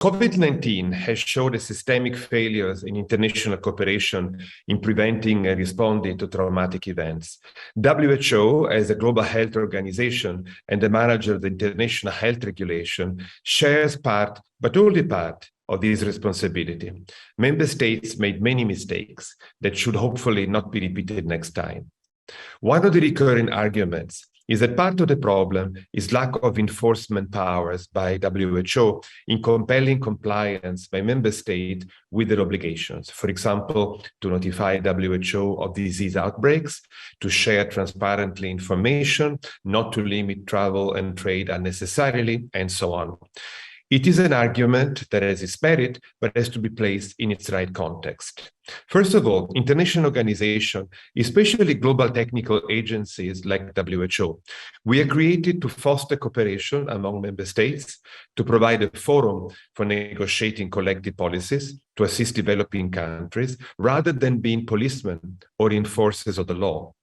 COVID-19 has showed systemic failures in international cooperation in preventing and responding to traumatic events. WHO, as a global health organization and the manager of the international health regulation, shares part, but only part, of this responsibility. Member states made many mistakes that should hopefully not be repeated next time. One of the recurring arguments is that part of the problem is lack of enforcement powers by WHO in compelling compliance by member states with their obligations. For example, to notify WHO of disease outbreaks, to share transparently information, not to limit travel and trade unnecessarily, and so on. It is an argument that has its merit, but has to be placed in its right context. First of all, international organizations, especially global technical agencies like WHO, we are created to foster cooperation among member states, to provide a forum for negotiating collective policies, to assist developing countries, rather than being policemen or enforcers of the law.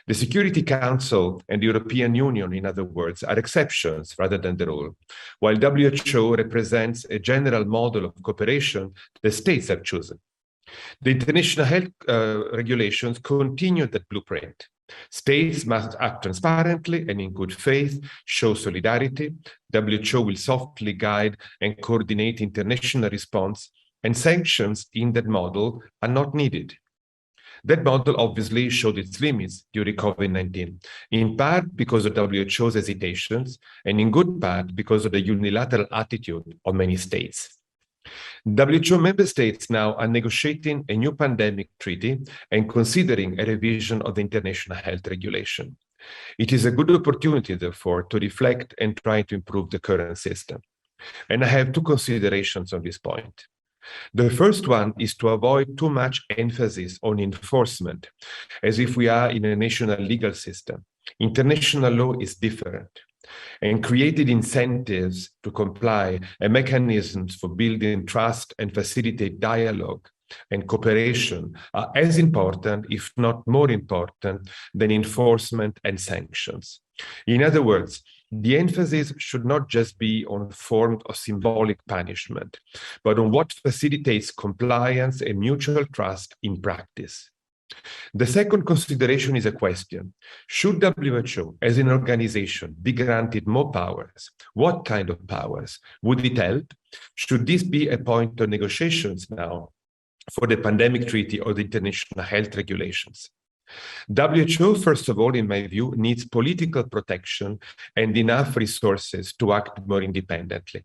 The Security Council and the European Union, in other words, are exceptions rather than the rule, while WHO represents a general model of cooperation the states have chosen. The international health regulations continue that blueprint. States must act transparently and in good faith, show solidarity. WHO will softly guide and coordinate international response, and sanctions in that model are not needed. That model obviously showed its limits during COVID-19, in part because of WHO's hesitations, and in good part because of the unilateral attitude of many states. WHO member states now are negotiating a new pandemic treaty and considering a revision of the international health regulation. It is a good opportunity, therefore, to reflect and try to improve the current system. And I have two considerations on this point. The first one is to avoid too much emphasis on enforcement, as if we are in a national legal system. International law is different, and created incentives to comply and mechanisms for building trust and facilitate dialogue and cooperation are as important, if not more important, than enforcement and sanctions. In other words, the emphasis should not just be on forms of symbolic punishment, but on what facilitates compliance and mutual trust in practice. The second consideration is a question. Should WHO, as an organization, be granted more powers? What kind of powers? Would it help? Should this be a point of negotiations now for the pandemic treaty or the international health regulations? WHO, first of all, in my view, needs political protection and enough resources to act more independently.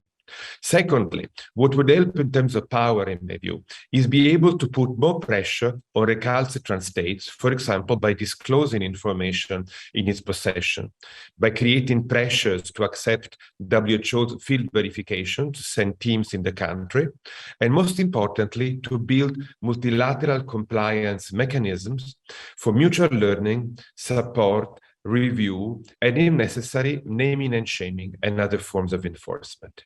Secondly, what would help in terms of power, in my view, is be able to put more pressure on recalcitrant states, for example, by disclosing information in its possession, by creating pressures to accept WHO's field verification, to send teams in the country, and most importantly, to build multilateral compliance mechanisms for mutual learning, support, review, and if necessary, naming and shaming and other forms of enforcement.